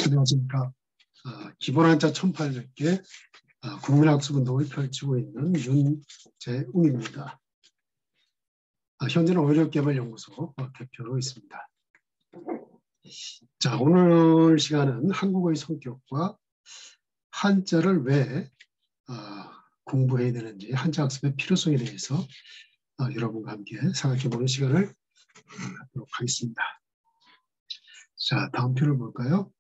안녕하십니까. 기본 한자 1800개 국민학습 운동을 펼치고 있는 윤재웅입니다. 현재는 어렵개발연구소 대표로 있습니다. 자, 오늘 시간은 한국어의 성격과 한자를 왜 공부해야 되는지, 한자 학습의 필요성에 대해서 여러분과 함께 생각해보는 시간을 갖도록 하겠습니다. 자, 다음 표를 볼까요?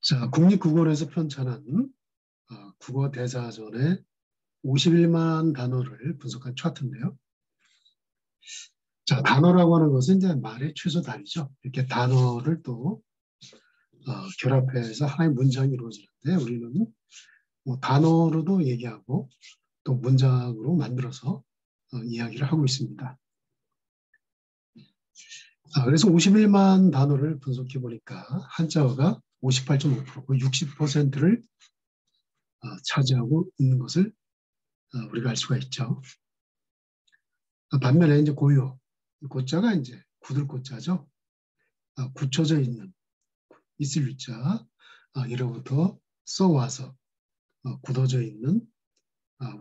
자, 국립국어원에서 편찬한 국어 대사전의 51만 단어를 분석한 차트인데요. 자, 단어라고 하는 것은 이제 말의 최소 단위죠. 이렇게 단어를 또 결합해서 하나의 문장이 이루어지는데 우리는 뭐 단어로도 얘기하고 또 문장으로 만들어서 이야기를 하고 있습니다. 그래서 51만 단어를 분석해 보니까 한자어가 58.5%, 60%를 차지하고 있는 것을 우리가 알 수가 있죠. 반면에 이제 고유어, 고자가 이제 굳을 고자죠. 굳혀져 있는, 있을 위자, 이로부터 써와서 굳어져 있는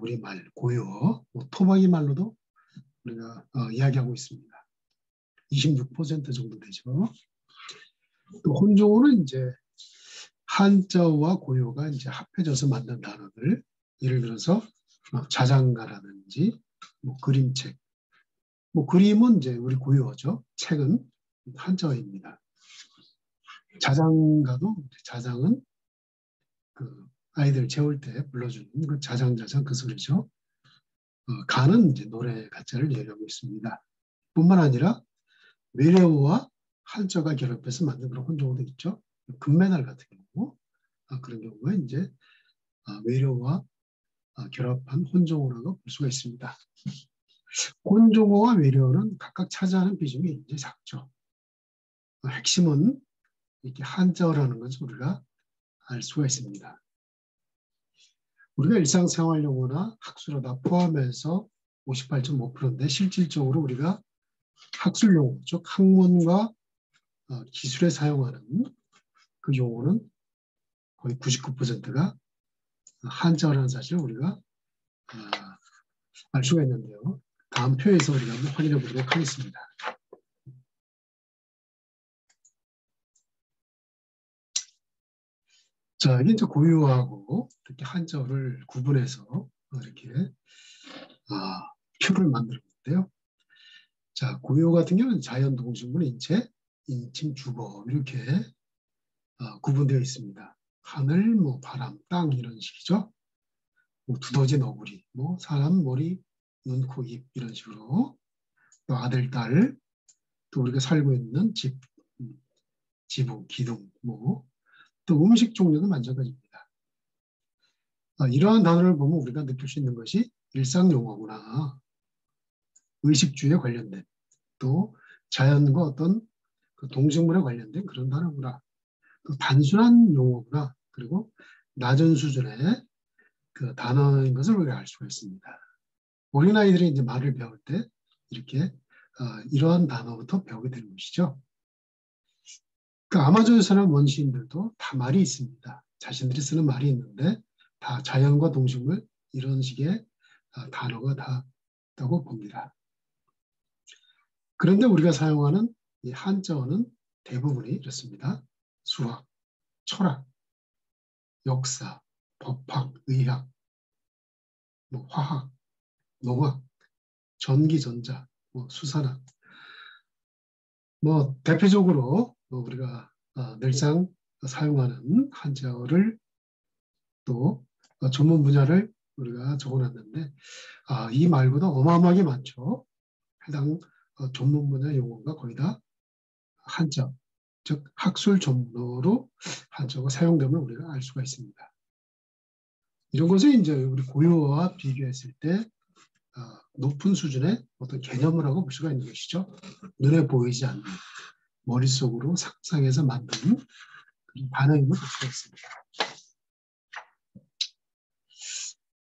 우리말, 고유어, 토박이 말로도 우리가 이야기하고 있습니다. 26% 정도 되죠. 또 혼종어는 이제 한자어와 고유어가 이제 합해져서 만든 단어들, 예를 들어서 자장가라든지 그림책, 그림은 이제 우리 고유어죠. 책은 한자어입니다. 자장가도 자장은 그 아이들 재울 때 불러주는 그 자장자장 그 소리죠. 가는 이제 노래 가짜를 얘기하고 있습니다. 뿐만 아니라 외래어와 한자가 결합해서 만든 그런 혼종어도 있죠. 금메달 같은 경우 그런 경우가 이제 외래어와 결합한 혼종어라고 볼 수가 있습니다. 혼종어와 외래어는 각각 차지하는 비중이 이제 작죠. 핵심은 이렇게 한자어라는 것을 우리가 알 수가 있습니다. 우리가 일상생활 용어나 학술어 다 포함해서 58.5%인데 실질적으로 우리가 학술 용어, 즉 학문과 기술에 사용하는 그 용어는 거의 99%가 한자어라는 사실을 우리가 알 수가 있는데요. 다음 표에서 우리가 한번 확인해 보도록 하겠습니다. 자, 이게 이제 고유어하고 이렇게 한자어를 구분해서 이렇게 표를 만들었는데요. 자, 고유어 같은 경우는 자연, 동식물, 인체, 인칭, 주거 이렇게 구분되어 있습니다. 하늘, 바람, 땅 이런 식이죠. 두더지, 너구리, 사람, 머리, 눈, 코, 입 이런 식으로 또 아들, 딸, 또 우리가 살고 있는 집, 지붕, 기둥, 또 음식 종류도 마찬가지입니다. 이러한 단어를 보면 우리가 느낄 수 있는 것이 일상용어구나. 의식주에 관련된 또 자연과 어떤 그 동식물에 관련된 그런 단어구나. 또 단순한 용어구나. 그리고 낮은 수준의 그 단어인 것을 우리가 알 수가 있습니다. 어린아이들이 이제 말을 배울 때 이렇게 이러한 단어부터 배우게 되는 것이죠. 그 아마존에 사는 원시인들도 다 말이 있습니다. 자신들이 쓰는 말이 있는데 다 자연과 동식물 이런 식의 단어가 다 있다고 봅니다. 그런데 우리가 사용하는 이 한자어는 대부분이 이렇습니다. 수학, 철학, 역사, 법학, 의학, 화학, 농학, 전기, 전자, 수산학. 대표적으로 우리가 늘상 사용하는 한자어를 또 전문 분야를 우리가 적어놨는데 이 말고도 어마어마하게 많죠. 해당 전문 분야 용어가 거의 다 한자, 즉 학술 전문어로 한자어가 사용됨을 우리가 알 수가 있습니다. 이런 것을 이제 우리 고유어와 비교했을 때 높은 수준의 어떤 개념을 하고 볼 수가 있는 것이죠. 눈에 보이지 않는 머릿속으로 상상해서 만드는 그런 반응임을 볼 수가 있습니다.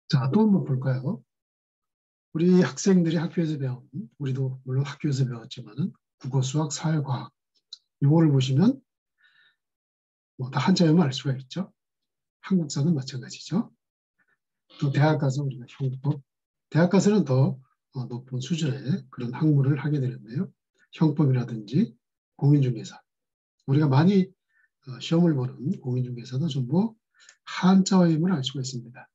자, 또 한번 볼까요? 우리 학생들이 학교에서 배운, 우리도 물론 학교에서 배웠지만은 국어, 수학, 사회, 과학 이거를 보시면 뭐 다 한자음을 알 수가 있죠. 한국사는 마찬가지죠. 또 대학 가서 우리가 형법, 대학 가서는 더 높은 수준의 그런 학문을 하게 되는데요. 형법이라든지 공인중개사. 우리가 많이 시험을 보는 공인중개사도 전부 한자어임을 알 수가 있습니다.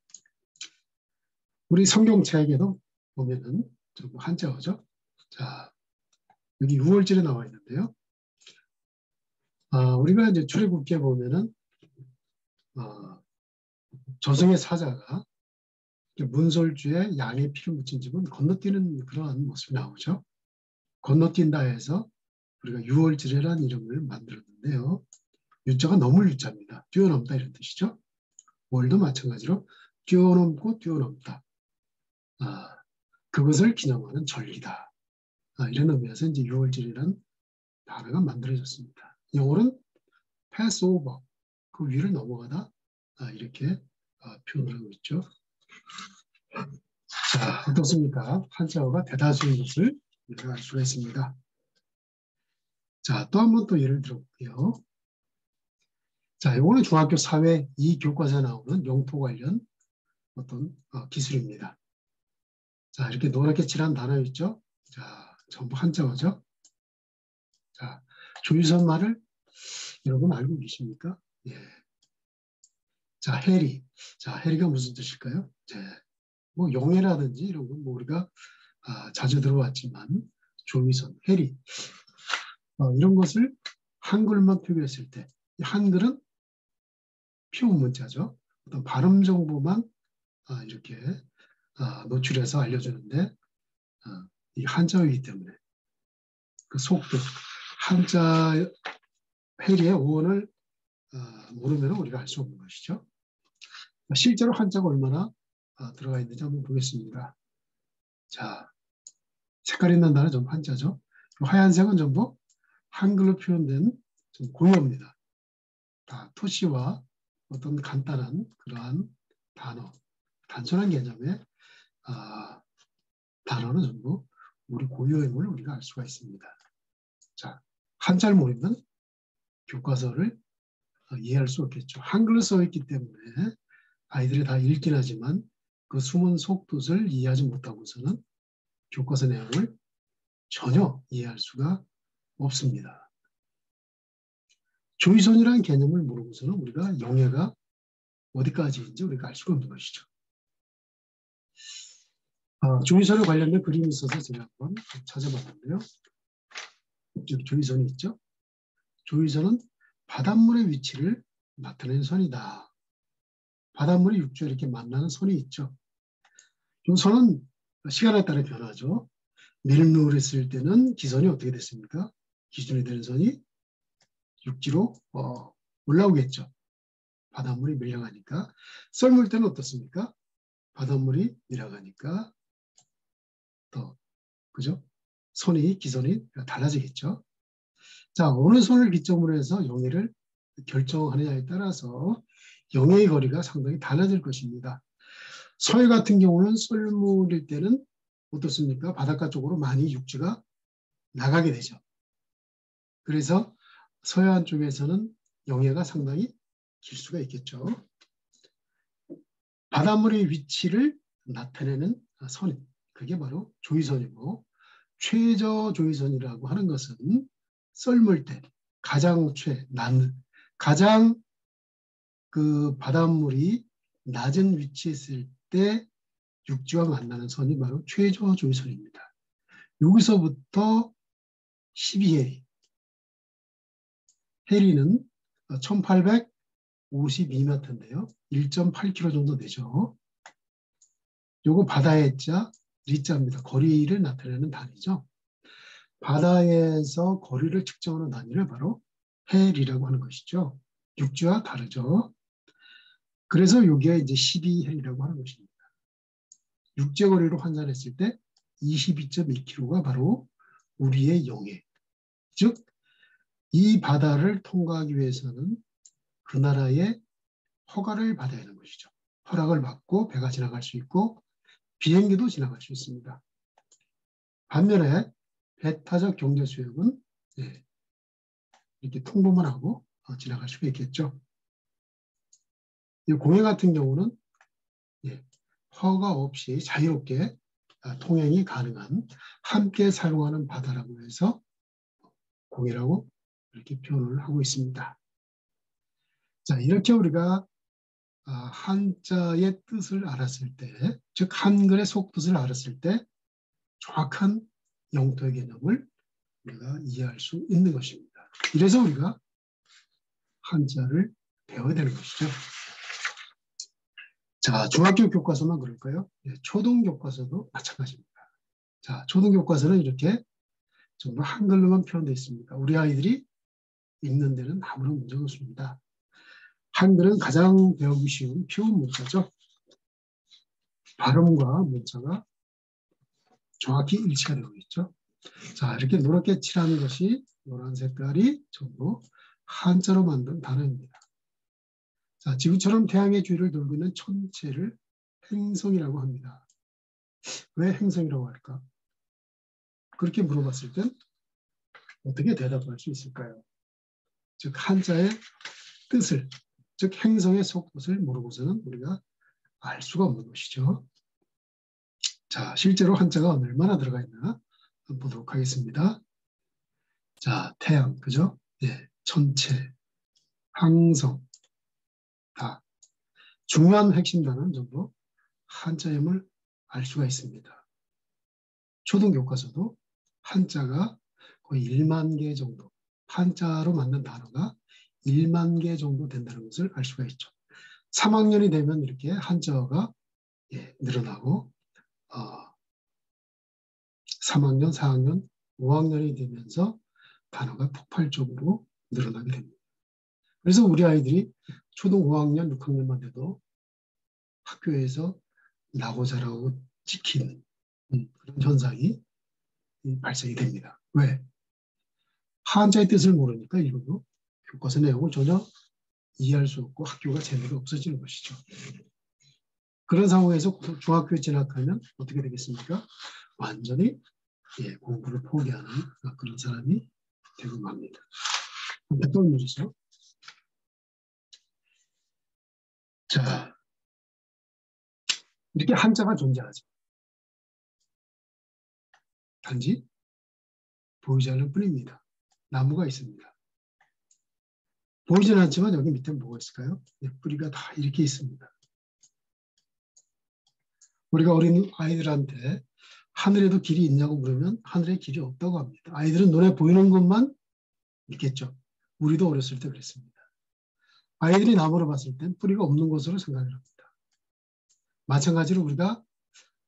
우리 성경책에도 보면은 전부 한자어죠. 자, 여기 6월절에 나와 있는데요. 우리가 이제 출애굽기에 보면은 조정의 사자가 문설주에 양의 피를 묻힌 집은 건너뛰는 그러한 모습이 나오죠. 건너뛴다 해서 우리가 6월절이라는 이름을 만들었는데요. 유자가 넘을 유자입니다. 뛰어넘다 이런 뜻이죠. 월도 마찬가지로 뛰어넘고 뛰어넘다. 그것을 기념하는 절기다. 이런 의미에서 이제 6월절이라는 단어가 만들어졌습니다. 영어로는 Passover, 그 위를 넘어가다 이렇게 표현하고 있죠. 자, 어떻습니까? 한자어가 대다수인 것을 알 수가 있습니다. 자, 또 한 번 또 예를 들어볼게요. 자, 이거는 중학교 사회 2교과서에 나오는 영토 관련 어떤 기술입니다. 자, 이렇게 노랗게 칠한 단어 있죠? 자, 전부 한자어죠? 자, 조유선 말을 여러분 알고 계십니까? 예. 자, 해리. 자, 해리가 무슨 뜻일까요? 뭐 용해라든지 이런 건 뭐 우리가 자주 들어왔지만 조유선, 해리 이런 것을 한글만 표기했을 때 한글은 피운 문자죠. 어떤 발음 정보만 이렇게 노출해서 알려주는데 이 한자어이기 때문에 그 속뜻 한자 해리의 어원을 모르면 우리가 알 수 없는 것이죠. 실제로 한자가 얼마나 들어가 있는지 한번 보겠습니다. 자, 색깔 있는 단어 전부 한자죠. 하얀색은 전부 한글로 표현된 좀 고유어입니다. 토시와 어떤 간단한 그러한 단어, 단순한 개념의 단어는 전부 우리 고유어임을 우리가 알 수가 있습니다. 자, 한자를 모르면 교과서를 이해할 수 없겠죠. 한글로 써 있기 때문에 아이들이 다 읽긴 하지만 그 숨은 속뜻을 이해하지 못하고서는 교과서 내용을 전혀 이해할 수가 없습니다. 조의선이라는 개념을 모르고서는 우리가 영예가 어디까지인지 우리가 알 수가 없는 것이죠. 조의선에 관련된 그림이 있어서 제가 한번 찾아봤는데요. 여기 조의선이 있죠. 조의선은 바닷물의 위치를 나타내는 선이다. 바닷물이 육지에 이렇게 만나는 선이 있죠. 이 선은 시간에 따라 변하죠. 밀물을 쓸 때는 기선이 어떻게 됐습니까? 기준이 되는 선이 육지로 올라오겠죠. 바닷물이 밀려가니까. 썰물 때는 어떻습니까? 바닷물이 밀어가니까 더 그죠? 선이 기선이 달라지겠죠. 자, 어느 선을 기점으로 해서 영해를 결정하느냐에 따라서 영해의 거리가 상당히 달라질 것입니다. 서해 같은 경우는 썰물일 때는 어떻습니까? 바닷가 쪽으로 많이 육지가 나가게 되죠. 그래서 서해안 쪽에서는 영해가 상당히 길 수가 있겠죠. 바닷물의 위치를 나타내는 선, 그게 바로 조의선이고 최저 조의선이라고 하는 것은 썰물 때 가장 가장 그 바닷물이 낮은 위치에 있을 때 육지와 만나는 선이 바로 최저 조의선입니다. 여기서부터 12해리. 해리는 1852m인데요. 1.8km 정도 되죠. 요거 바다의 자, 리자입니다. 거리를 나타내는 단위죠. 바다에서 거리를 측정하는 단위를 바로 해리라고 하는 것이죠. 육지와 다르죠. 그래서 이게 이제 12해리라고 하는 것입니다. 육지 거리로 환산했을 때 22.2km가 바로 우리의 영해. 즉, 이 바다를 통과하기 위해서는 그 나라의 허가를 받아야 하는 것이죠. 허락을 받고 배가 지나갈 수 있고 비행기도 지나갈 수 있습니다. 반면에 배타적 경제 수역은 예, 이렇게 통보만 하고 지나갈 수가 있겠죠. 이 공해 같은 경우는 예, 허가 없이 자유롭게 통행이 가능한 함께 사용하는 바다라고 해서 공해라고 이렇게 표현을 하고 있습니다. 자, 이렇게 우리가 한자의 뜻을 알았을 때, 즉 한글의 속뜻을 알았을 때 정확한 영토의 개념을 우리가 이해할 수 있는 것입니다. 이래서 우리가 한자를 배워야 되는 것이죠. 자, 중학교 교과서만 그럴까요? 네, 초등 교과서도 마찬가지입니다. 자, 초등 교과서는 이렇게 전부 한글로만 표현되어 있습니다. 우리 아이들이 읽는 데는 아무런 문제가 없습니다. 한글은 가장 배우기 쉬운 문자죠. 발음과 문자가 정확히 일치가 되고 있죠. 자, 이렇게 노랗게 칠하는 것이 노란 색깔이 전부 한자로 만든 단어입니다. 자, 지구처럼 태양의 주위를 돌고 있는 천체를 행성이라고 합니다. 왜 행성이라고 할까? 그렇게 물어봤을 땐 어떻게 대답할 수 있을까요? 즉 한자의 뜻을, 즉 행성의 속뜻을 모르고서는 우리가 알 수가 없는 것이죠. 자, 실제로 한자가 얼마나 들어가 있나 한번 보도록 하겠습니다. 자, 태양, 그죠? 예, 천체, 항성, 다 중요한 핵심 단어는 전부 한자임을 알 수가 있습니다. 초등 교과서도 한자가 거의 1만 개 정도, 한자로 만든 단어가 1만 개 정도 된다는 것을 알 수가 있죠. 3학년이 되면 이렇게 한자어가 늘어나고 3학년, 4학년, 5학년이 되면서 단어가 폭발적으로 늘어나게 됩니다. 그래서 우리 아이들이 초등 5학년, 6학년만 돼도 학교에서 나고 자라고 지키는 그런 현상이 발생이 됩니다. 왜? 한자의 뜻을 모르니까 이거도 교과서 내용을 전혀 이해할 수 없고 학교가 재미가 없어지는 것이죠. 그런 상황에서 중학교에 진학하면 어떻게 되겠습니까? 완전히 공부를 포기하는 그런 사람이 되고 맙니다. 또 누르죠. 자, 이렇게 한자가 존재하죠. 단지 보이지 않을 뿐입니다. 나무가 있습니다. 보이지는 않지만 여기 밑에 뭐가 있을까요? 뿌리가 다 이렇게 있습니다. 우리가 어린 아이들한테 하늘에도 길이 있냐고 물으면 하늘에 길이 없다고 합니다. 아이들은 눈에 보이는 것만 믿겠죠. 우리도 어렸을 때 그랬습니다. 아이들이 나무를 봤을 땐 뿌리가 없는 것으로 생각을 합니다. 마찬가지로 우리가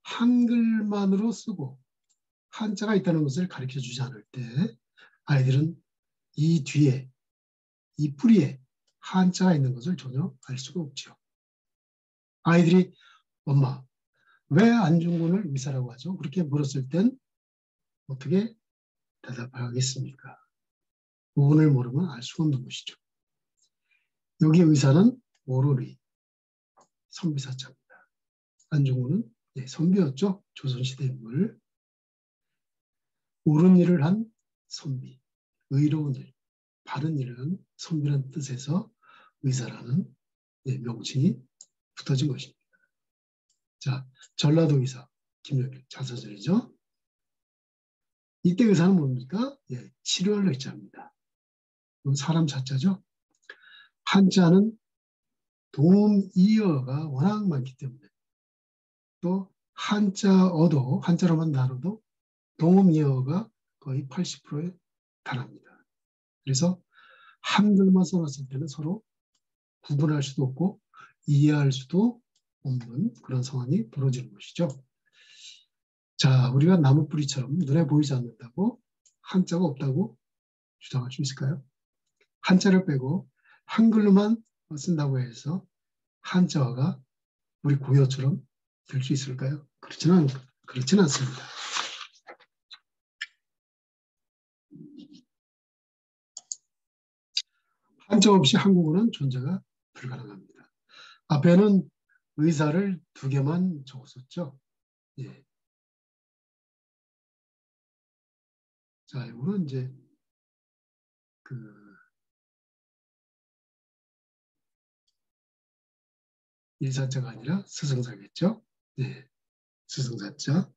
한글만으로 쓰고 한자가 있다는 것을 가르쳐 주지 않을 때 아이들은 이 뒤에, 이 뿌리에 한자가 있는 것을 전혀 알 수가 없죠. 아이들이 엄마, 왜 안중근을 의사라고 하죠? 그렇게 물었을 땐 어떻게 대답하겠습니까? 부분을 모르면 알 수가 없는 것이죠. 여기 의사는 오로리, 선비사자입니다. 안중근은 선비였죠. 조선시대 인물. 옳은 일을 한 선비, 의로운 일, 바른 일을 한 선비라는 뜻에서 의사라는 명칭이 붙어진 것입니다. 자, 전라도 의사 김영일 자서전이죠. 이때 의사는 뭡니까? 치료할 의자입니다. 사람 자자죠. 한자는 동이어가 워낙 많기 때문에 또 한자어도 한자로만 다뤄도 동음이어가 거의 80%에 달합니다. 그래서 한글만 써놨을 때는 서로 구분할 수도 없고 이해할 수도 없는 그런 상황이 벌어지는 것이죠. 자, 우리가 나무뿌리처럼 눈에 보이지 않는다고 한자가 없다고 주장할 수 있을까요? 한자를 빼고 한글로만 쓴다고 해서 한자어가 우리 고유어처럼 될 수 있을까요? 그렇지는 않습니다. 한자 없이 한국어는 존재가 불가능합니다. 앞에는 의사를 2개만 적었었죠. 예. 자, 이거는 이제 그 일사자가 아니라 스승사겠죠? 예. 스승사자.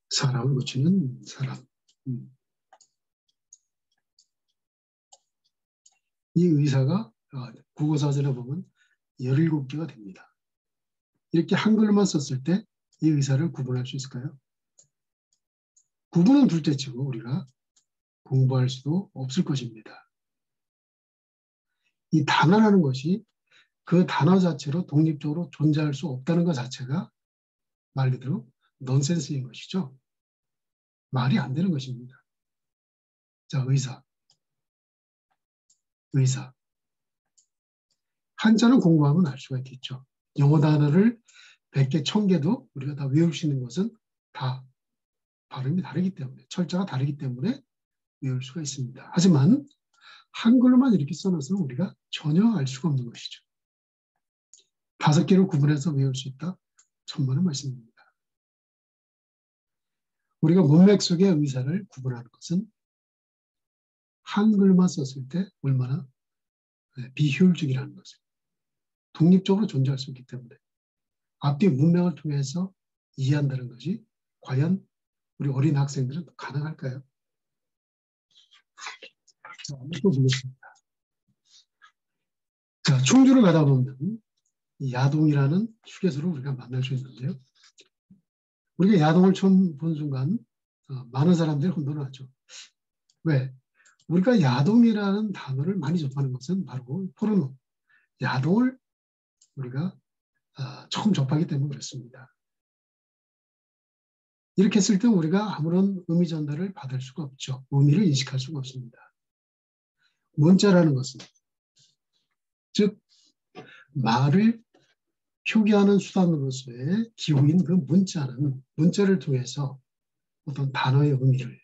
사람을 고치는 사람. 이 의사가 국어사전에 보면 17개가 됩니다. 이렇게 한글로만 썼을 때 이 의사를 구분할 수 있을까요? 구분은 둘째치고 우리가 공부할 수도 없을 것입니다. 이 단어라는 것이 그 단어 자체로 독립적으로 존재할 수 없다는 것 자체가 말 그대로 넌센스인 것이죠. 말이 안 되는 것입니다. 자, 의사. 의사. 한자는 공부하면 알 수가 있겠죠. 영어 단어를 100개, 1000개도 우리가 다 외울 수 있는 것은 다 발음이 다르기 때문에, 철자가 다르기 때문에 외울 수가 있습니다. 하지만 한글로만 이렇게 써놔서는 우리가 전혀 알 수가 없는 것이죠. 5개를 구분해서 외울 수 있다? 천만의 말씀입니다. 우리가 문맥 속의 의사를 구분하는 것은 한글만 썼을 때 얼마나 비효율적이라는 것을 독립적으로 존재할 수 있기 때문에 앞뒤 문맥을 통해서 이해한다는 것이 과연 우리 어린 학생들은 가능할까요? 자, 또 보겠습니다. 자, 충주를 가다 보면 야동이라는 휴게소를 우리가 만날 수 있는데요. 우리가 야동을 처음 본 순간 많은 사람들이 혼돈하죠. 왜? 우리가 야동이라는 단어를 많이 접하는 것은 바로 포르노, 야동을 우리가 처음 접하기 때문에 그렇습니다. 이렇게 했을 때 우리가 아무런 의미 전달을 받을 수가 없죠. 의미를 인식할 수가 없습니다. 문자라는 것은 즉 말을 표기하는 수단으로서의 기호인 그 문자를 통해서 어떤 단어의 의미를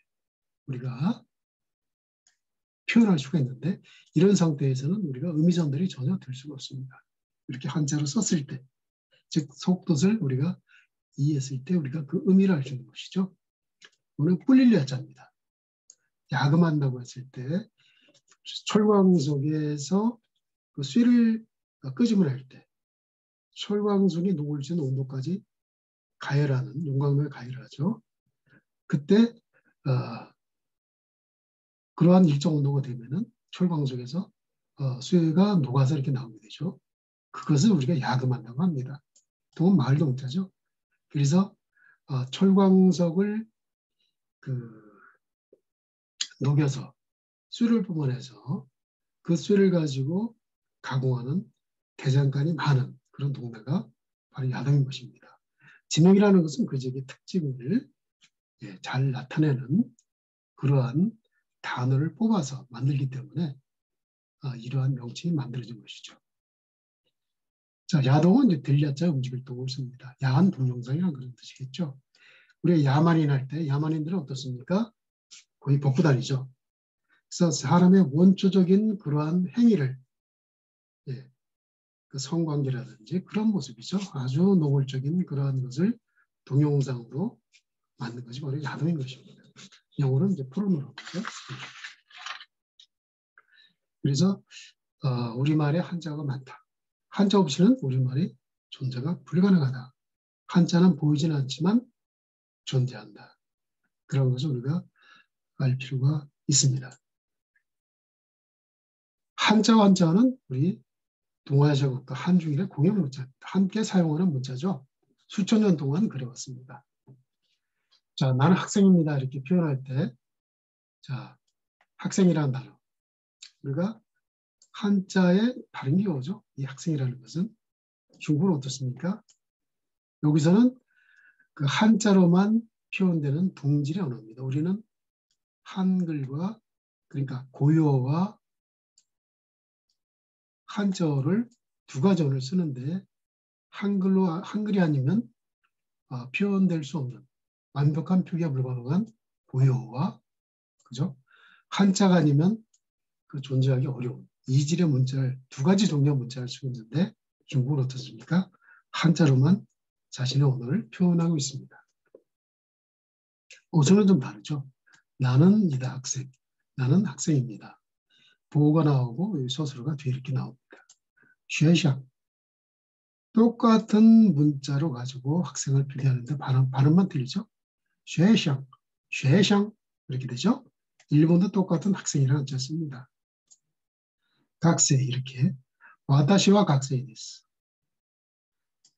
우리가 표현할 수가 있는데 이런 상태에서는 우리가 의미 전달이 전혀 될 수가 없습니다. 이렇게 한자로 썼을 때, 즉 속뜻을 우리가 이해했을 때 우리가 그 의미를 알 수 있는 것이죠. 오늘 뿔릴 야자입니다. 야금한다고 했을 때 철광 속에서 그 쇠를 끄집어낼 때 철광석이 녹을지는 온도까지 가열하는 용광로에 가열하죠. 그때 그러한 일정 온도가 되면은 철광석에서 쇠가 녹아서 이렇게 나오게 되죠. 그것을 우리가 야금한다고 합니다. 또 말동자죠. 그래서 철광석을 녹여서 쇠를 뽑아내서 그 쇠를 가지고 가공하는 대장간이 많은 그런 동네가 바로 야동인 것입니다. 진흙이라는 것은 그 지역의 특징을 잘 나타내는 그러한 단어를 뽑아서 만들기 때문에 이러한 명칭이 만들어진 것이죠. 자, 야동은 이제 들야자 움직일 동을 씁니다. 야한 동영상이라는 그런 뜻이겠죠. 우리가 야만인 할 때 야만인들은 어떻습니까? 거의 벗고 다니죠. 그래서 사람의 원초적인 그러한 행위를 그 성관계라든지 그런 모습이죠. 아주 노골적인 그러한 것을 동영상으로 만든 것이 바로 야동인 것입니다. 영어로는 이제 포르노라고 하죠. 그래서 우리말에 한자가 많다. 한자 없이는 우리말이 존재가 불가능하다. 한자는 보이지는 않지만 존재한다. 그런 것을 우리가 알 필요가 있습니다. 한자와 한자는 우리 동아시아 국가 한중일의 공용 문자입니다. 함께 사용하는 문자죠. 수천 년 동안 그래왔습니다. 자, 나는 학생입니다. 이렇게 표현할 때, 자, 학생이라는 단어. 우리가 한자의 다른 기호죠. 이 학생이라는 것은 중국은 어떻습니까? 여기서는 그 한자로만 표현되는 동질의 언어입니다. 우리는 한글과 그러니까 고유어와 한자어를 두 가지 언어를 쓰는데 한글이 아니면 표현될 수 없는 완벽한 표기가 불가능한 고유어와 그죠? 한자가 아니면 그 존재하기 어려운 이질의 문자를 두 가지 종류의 문자를 쓰고 있는데 중국은 어떻습니까? 한자로만 자신의 언어를 표현하고 있습니다. 어조는 좀 다르죠. 나는 이다 학생, 나는 학생입니다. 보호가 나오고 소설가 뒤에 이렇게 나옵니다. 쉐샹. 똑같은 문자로 가지고 학생을 표기하는데 발음만 틀리죠. 쉐샹, 쉐샹 이렇게 되죠. 일본도 똑같은 학생이라는 한자 씁니다. 각세 이렇게 와타시와 각세이 데스.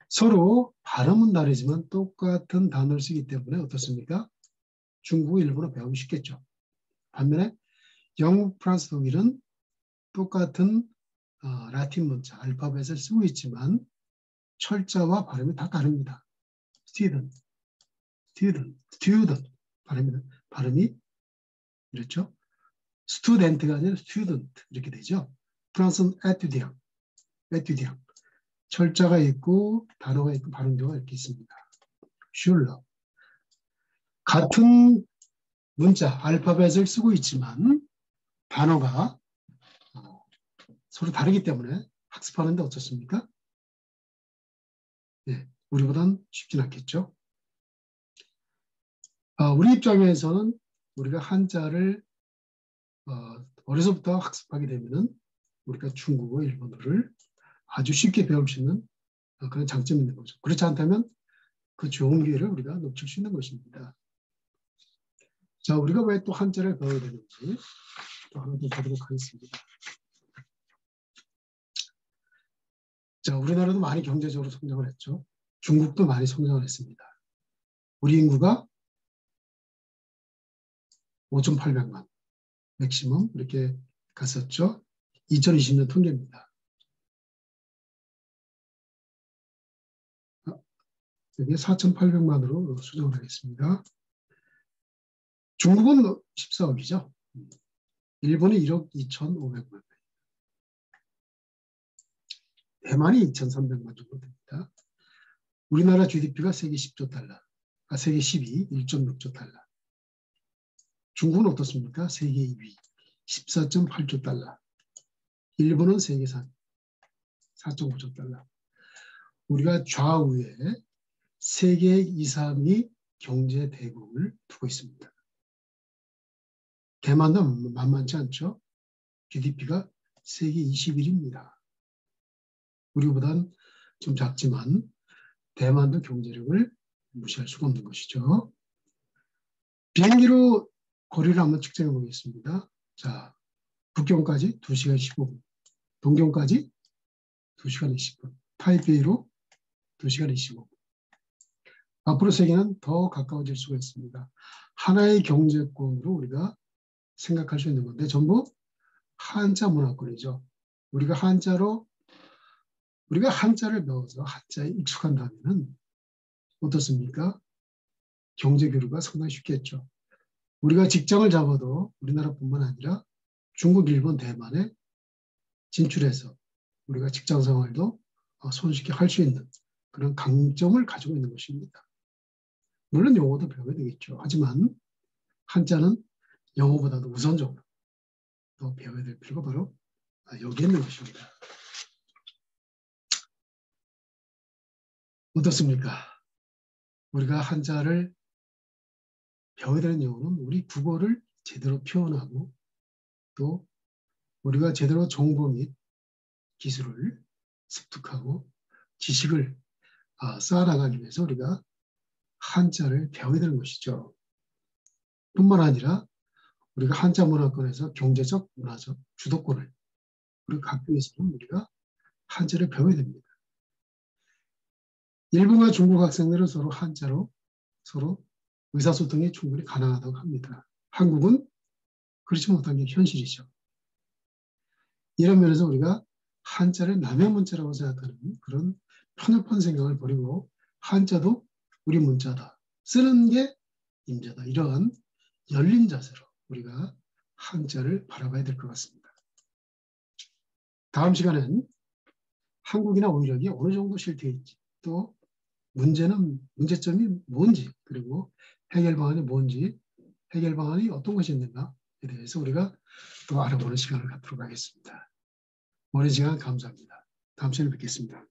서로 발음은 다르지만 똑같은 단어를 쓰기 때문에 어떻습니까? 중국, 일본어 배우기 쉽겠죠. 반면에 영국, 프랑스, 독일은 똑같은 라틴 문자, 알파벳을 쓰고 있지만 철자와 발음이 다 다릅니다. student 발음이 이렇죠. 스튜던트가 아니라 스튜던트 이렇게 되죠. 프랑스는 에튜디앙 철자가 있고 단어가 있고 발음도가 이렇게 있습니다. 슐러 같은 문자 알파벳을 쓰고 있지만 단어가 서로 다르기 때문에 학습하는데 어떻습니까? 네, 우리보다는 쉽진 않겠죠. 우리 입장에서는 우리가 한자를 어려서부터 학습하게 되면은 우리가 중국어, 일본어를 아주 쉽게 배울 수 있는 그런 장점이 있는 거죠. 그렇지 않다면 그 좋은 기회를 우리가 놓칠 수 있는 것입니다. 자, 우리가 왜 또 한자를 배워야 되는지 또 하나 더 보도록 하겠습니다. 자, 우리나라도 많이 경제적으로 성장을 했죠. 중국도 많이 성장을 했습니다. 우리 인구가 5,800만 맥시멈 이렇게 갔었죠. 2020년 통계입니다. 여기 4,800만으로 수정을 하겠습니다. 중국은 14억이죠. 일본은 1억 2,500만. 대만이 2,300만 정도 됩니다. 우리나라 GDP가 세계 10조 달러, 세계 12, 1.6조 달러. 중국은 어떻습니까? 세계 2위, 14.8조 달러. 일본은 세계 3위, 4.5조 달러. 우리가 좌우에 세계 2, 3위 경제 대국을 두고 있습니다. 대만도 만만치 않죠. GDP가 세계 21위입니다. 우리보다는 좀 작지만 대만도 경제력을 무시할 수가 없는 것이죠. 비행기로 거리를 한번 측정해 보겠습니다. 자, 북경까지 2시간 15분, 동경까지 2시간 20분, 타이베이로 2시간 25분. 앞으로 세계는 더 가까워질 수가 있습니다. 하나의 경제권으로 우리가 생각할 수 있는 건데 전부 한자 문화권이죠. 우리가 한자를 배워서 한자에 익숙한다면 어떻습니까? 경제 교류가 상당히 쉽겠죠. 우리가 직장을 잡아도 우리나라뿐만 아니라 중국, 일본, 대만에 진출해서 우리가 직장 생활도 손쉽게 할 수 있는 그런 강점을 가지고 있는 것입니다. 물론 영어도 배워야 되겠죠. 하지만 한자는 영어보다도 우선적으로 더 배워야 될 필요가 바로 여기에 있는 것입니다. 어떻습니까? 우리가 한자를 배워야 되는 이유는 우리 국어를 제대로 표현하고 또 우리가 제대로 정보 및 기술을 습득하고 지식을 쌓아나가기 위해서 우리가 한자를 배워야 되는 것이죠. 뿐만 아니라 우리가 한자 문화권에서 경제적, 문화적 주도권을 우리가 갖기 위해서는 우리가 한자를 배워야 됩니다. 일본과 중국 학생들은 서로 한자로 서로 의사소통이 충분히 가능하다고 합니다. 한국은 그렇지 못한 게 현실이죠. 이런 면에서 우리가 한자를 남의 문자라고 생각하는 그런 편협한 생각을 버리고 한자도 우리 문자다. 쓰는 게 임자다. 이러한 열린 자세로 우리가 한자를 바라봐야 될 것 같습니다. 다음 시간엔 한국이나 오이락이 어느 정도 실태인지 또 문제점이 뭔지 그리고 해결 방안이 뭔지 해결 방안이 어떤 것이 있는가에 대해서 우리가 또 알아보는 시간을 갖도록 하겠습니다. 오랜 시간 감사합니다. 다음 시간에 뵙겠습니다.